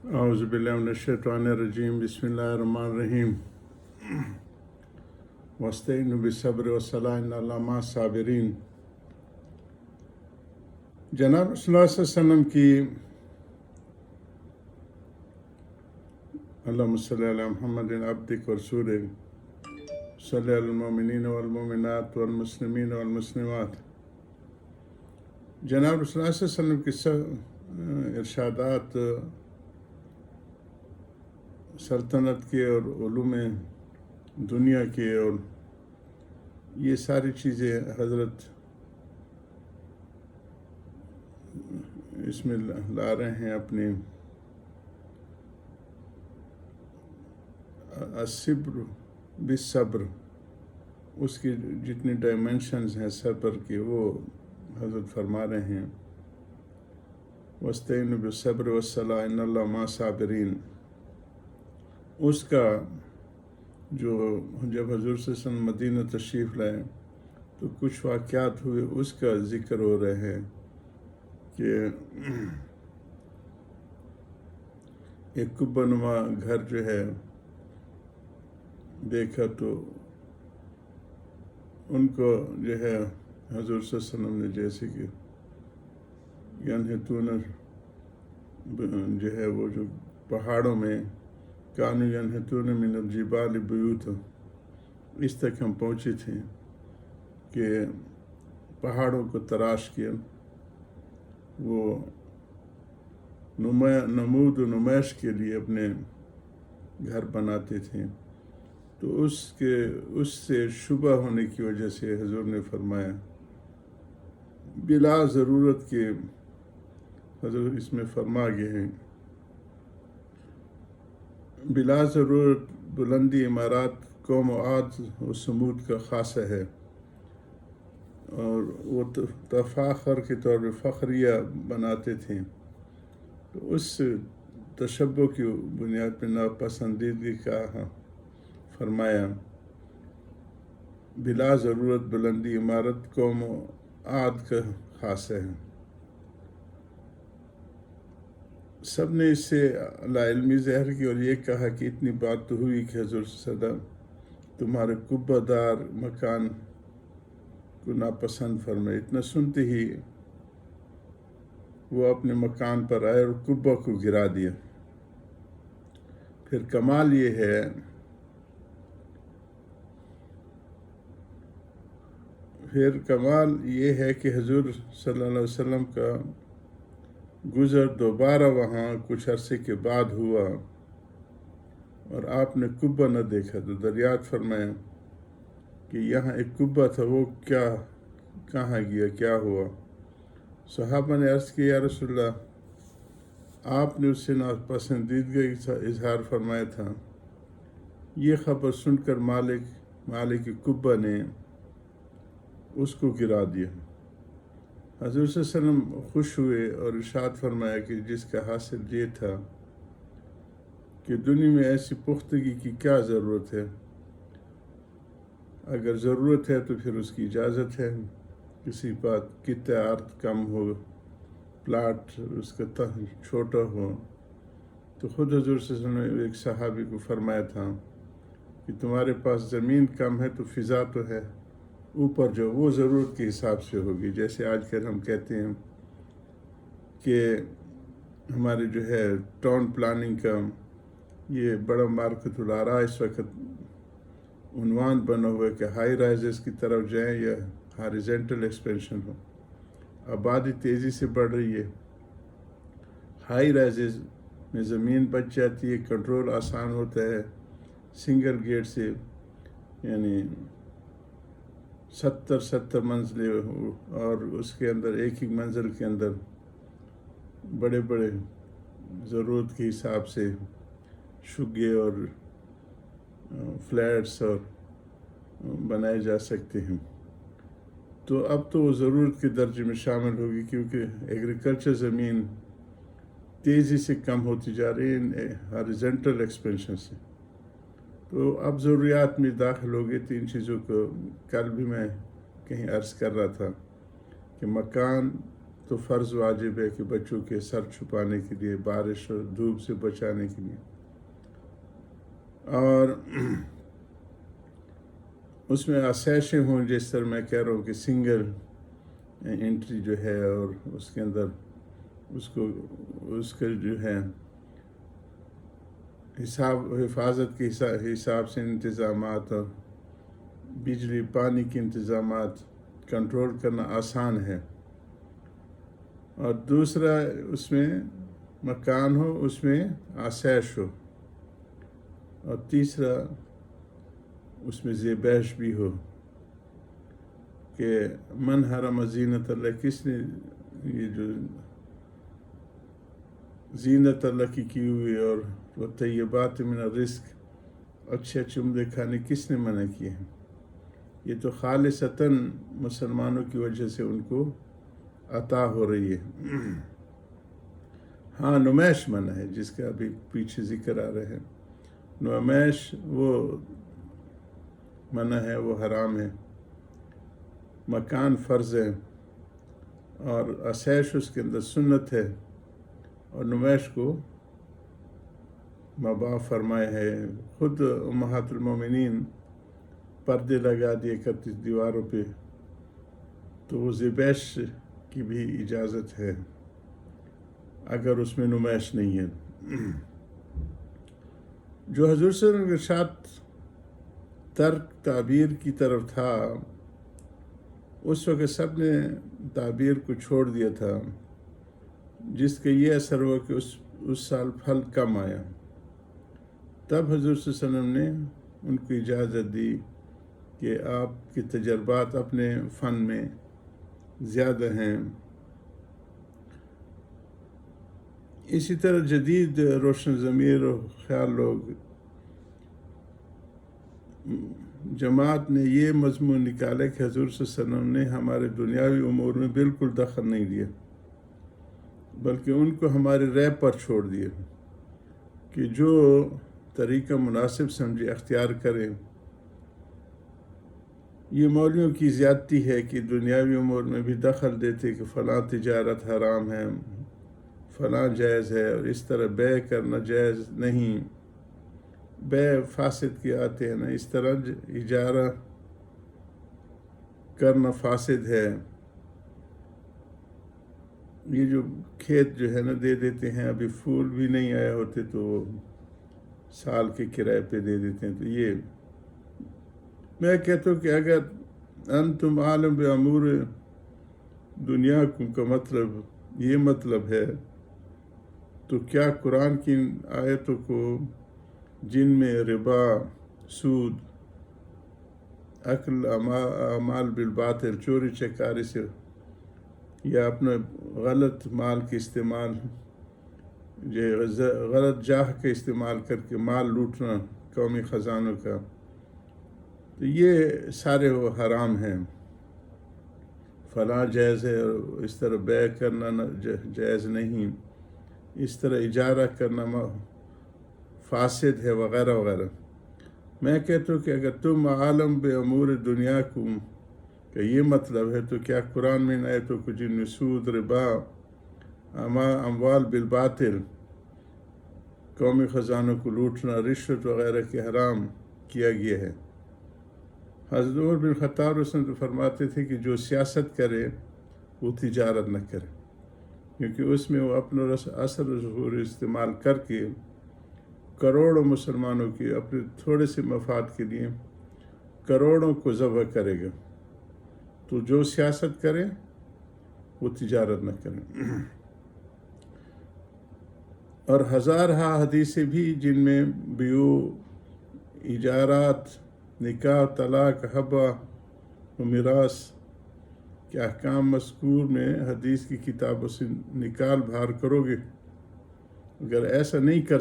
اعوذ باللہ من الشیطان الرجیم بسم اللہ الرحمن الرحیم واستعینوا بالصبر والصلاۃ ان اللہ مع الصابرین۔ جناب صلی اللہ علیہ وسلم کی اللہم صلی علی محمد عبدک ورسولک صلی علی المؤمنین والمؤمنات والمسلمین والمسلمات۔ جناب صلی اللہ علیہ وسلم کی ارشادات سلطنت کے اور علوم دنیا کے اور یہ ساری چیزیں حضرت اس میں لا رہے ہیں اپنی الصبر بالصبر، اس کی جتنی ڈائمینشنز ہیں صبر کی وہ حضرت فرما رہے ہیں واستعینوا بالصبر والصلاۃ ان اللہ مع الصابرین۔ اس کا جو جب حضور صلی اللہ علیہ وسلم مدینہ تشریف لائے تو کچھ واقعات ہوئے، اس کا ذکر ہو رہے ہیں کہ ایک قبہ نما گھر جو ہے دیکھا تو ان کو جو ہے حضور صلی اللہ علیہ وسلم نے جیسے کہ ینحتون جو ہے وہ جو پہاڑوں میں کانوا ینحتون من الجبال بیوتا، اس تک ہم پہنچے تھے کہ پہاڑوں کو تراش کیا، وہ نمود و نمائش کے لیے اپنے گھر بناتے تھے۔ تو اس سے شبہ ہونے کی وجہ سے حضور نے فرمایا بلا ضرورت کے، حضور اس میں فرما گئے ہیں بلا ضرورت بلندی عمارات قوم عاد و سمود کا خاصہ ہے، اور وہ تفاخر کے طور پہ فخریہ بناتے تھے۔ تو اس تشبہ کی بنیاد پہ ناپسندیدگی کا فرمایا بلا ضرورت بلندی عمارت قوم عاد کا خاصہ ہے۔ سب نے اس سے لاعلمی ظاہر کی اور یہ کہا کہ اتنی بات تو ہوئی کہ حضور صلی اللہ علیہ وسلم تمہارے قبہ دار مکان کو ناپسند فرمائے۔ اتنا سنتے ہی وہ اپنے مکان پر آئے اور قبہ کو گرا دیا۔ پھر کمال یہ ہے کہ حضور صلی اللہ علیہ وسلم کا گزر دوبارہ وہاں کچھ عرصے کے بعد ہوا اور آپ نے قبہ نہ دیکھا تو دریافت فرمایا کہ یہاں ایک قبہ تھا، وہ کہاں گیا، کیا ہوا؟ صحابہ نے عرض کیا یا رسول اللہ، آپ نے اس سے ناپسندیدگی کا اظہار فرمایا تھا۔ یہ خبر سن کر مالک قبہ نے اس کو گرا دیا۔ حضور صلی اللہ علیہ وسلم خوش ہوئے اور ارشاد فرمایا کہ جس کا حاصل یہ تھا کہ دنیا میں ایسی پختگی کی کیا ضرورت ہے، اگر ضرورت ہے تو پھر اس کی اجازت ہے، کسی بات قطع ارض کم ہو، پلاٹ اس کا چھوٹا ہو، تو خود حضور صلی اللہ علیہ وسلم نے ایک صحابی کو فرمایا تھا کہ تمہارے پاس زمین کم ہے تو فضا تو ہے، اوپر جو وہ ضرورت کے حساب سے ہوگی۔ جیسے آج کل ہم کہتے ہیں کہ ہمارے جو ہے ٹاؤن پلاننگ کا یہ بڑا مارکت الارا اس وقت عنوان بنا ہوا ہے کہ ہائی رائزز کی طرف جائیں یا ہاریزنٹل ایکسپینشن ہو۔ آبادی تیزی سے بڑھ رہی ہے، ہائی رائزز میں زمین بچ جاتی ہے، کنٹرول آسان ہوتا ہے، سنگل گیٹ سے یعنی 70 منزلیں، اور اس کے اندر ایک ہی منزل کے اندر بڑے ضرورت کے حساب سے شگے اور فلیٹس اور بنائے جا سکتے ہیں۔ تو اب تو وہ ضرورت کے درجے میں شامل ہوگی، کیونکہ ایگریکلچر زمین تیزی سے کم ہوتی جا رہی ہے ہاریزنٹل ایکسپینشن سے۔ تو اب ضروریات میں داخل ہو گئے 3 چیزوں کو کل بھی میں کہیں عرض کر رہا تھا کہ مکان، تو فرض واجب ہے کہ بچوں کے سر چھپانے کے لیے، بارش اور دھوپ سے بچانے کے لیے، اور اس میں آسائشیں ہوں، جس طرح میں کہہ رہا ہوں کہ سنگل انٹری جو ہے، اور اس کے اندر اس کا جو ہے حفاظت کے حساب سے انتظامات، اور بجلی پانی کے انتظامات کنٹرول کرنا آسان ہے، اور دوسرا اس میں مکان ہو، اس میں آسائش ہو، اور تیسرا اس میں زیبائش بھی ہو، کہ من حرم زینت اللہ، کس نے یہ جو زینت اللہ کی ہوئی اور وہ طیبات من الرزق، اچھے اچھے عمدے کھانے کس نے منع کیے ہیں؟ یہ تو خالصتاً مسلمانوں کی وجہ سے ان کو عطا ہو رہی ہے۔ ہاں، نمائش منع ہے، جس کا ابھی پیچھے ذکر آ رہا ہے، نمائش وہ منع ہے، وہ حرام ہے، مکان فرض ہے، اور آسائش اس کے اندر سنت ہے، اور نمائش کو مباح فرمائے ہے۔ خود امہات المومنین پردے لگا دیا کرتی دیواروں پہ، تو وہ زیبائش کی بھی اجازت ہے اگر اس میں نمائش نہیں ہے۔ جو حضور صلی اللہ علیہ وسلم کے ساتھ ترک تعبیر کی طرف تھا، اس وقت سب نے تعبیر کو چھوڑ دیا تھا، جس کا یہ اثر ہوا کہ اس سال پھل کم آیا۔ تب حضور صلی اللہ علیہ وسلم نے ان کو اجازت دی کہ آپ کے تجربات اپنے فن میں زیادہ ہیں۔ اسی طرح جدید روشن ضمیر و خیال لوگ جماعت نے یہ مضمون نکالا کہ حضور صلی اللہ علیہ وسلم نے ہمارے دنیاوی امور میں بالکل دخل نہیں دیا، بلکہ ان کو ہمارے رائے پر چھوڑ دیا کہ جو طریقہ مناسب سمجھے اختیار کریں۔ یہ مولویوں کی زیادتی ہے کہ دنیاوی امور میں بھی دخل دیتے کہ فلاں تجارت حرام ہے، فلاں جائز ہے، اور اس طرح بیع کرنا جائز نہیں، بیع فاسد کے آتے ہیں نا، اس طرح اجارہ کرنا فاسد ہے۔ یہ جو کھیت جو ہے نا دے دیتے ہیں، ابھی پھول بھی نہیں آئے ہوتے تو سال کے کرائے پہ دے دیتے ہیں، تو یہ میں کہتا ہوں کہ اگر انتم عالم بامور دنیاکم کا مطلب یہ مطلب ہے، تو کیا قرآن کی آیتوں کو جن میں ربا، سود، اکل اعمال بالباطل، چوری چکاری سے یا اپنا غلط مال کے استعمال، غلط جاہ کا استعمال کر کے مال لوٹنا قومی خزانوں کا، تو یہ سارے وہ حرام ہیں، فلاں جائز ہے، اور اس طرح بیع کرنا جائز نہیں، اس طرح اجارہ کرنا فاسد ہے، وغیرہ وغیرہ۔ میں کہتا ہوں کہ اگر تم عالم بامور دنیاکم کا یہ مطلب ہے، تو کیا قرآن میں آیتوں کو جن میں سود، ربا، اموال بالباطل، قومی خزانوں کو لوٹنا، رشوت وغیرہ کے حرام کیا گیا ہے؟ حضرت عمر بن خطاب رضی اللہ عنہ فرماتے تھے کہ جو سیاست کرے وہ تجارت نہ کرے، کیونکہ اس میں وہ اپنا اثر و ظہور استعمال کر کے کروڑوں مسلمانوں کے اپنے تھوڑے سے مفاد کے لیے کروڑوں کو ذبح کرے گا۔ تو جو سیاست کرے وہ تجارت نہ کرے۔ اور ہزارہا حدیثیں بھی جن میں بیوع، اجارات، نکاح، طلاق، ہبہ و میراث کے احکام مذکور میں حدیث کی کتابوں سے نکال بھار کرو گے۔ اگر ایسا نہیں کر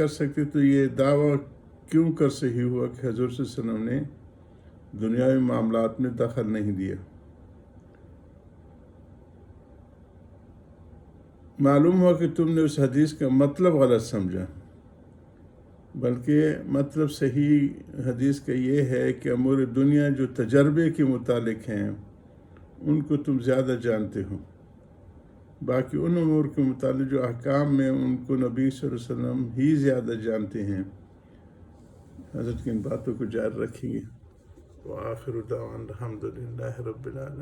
سکتے تو یہ دعویٰ کیوں کر صحیح ہوا کہ حضور صلی اللہ علیہ وسلم نے دنیاوی معاملات میں دخل نہیں دیا؟ معلوم ہوا کہ تم نے اس حدیث کا مطلب غلط سمجھا۔ بلکہ مطلب صحیح حدیث کا یہ ہے کہ امور دنیا جو تجربے کے متعلق ہیں ان کو تم زیادہ جانتے ہو، باقی ان امور کے متعلق جو احکام میں ان کو نبی صلی اللہ علیہ وسلم ہی زیادہ جانتے ہیں۔ حضرت کی ان باتوں کو جاری رکھیں گے۔ وآخر دعوانا الحمدللہ رب العالمین۔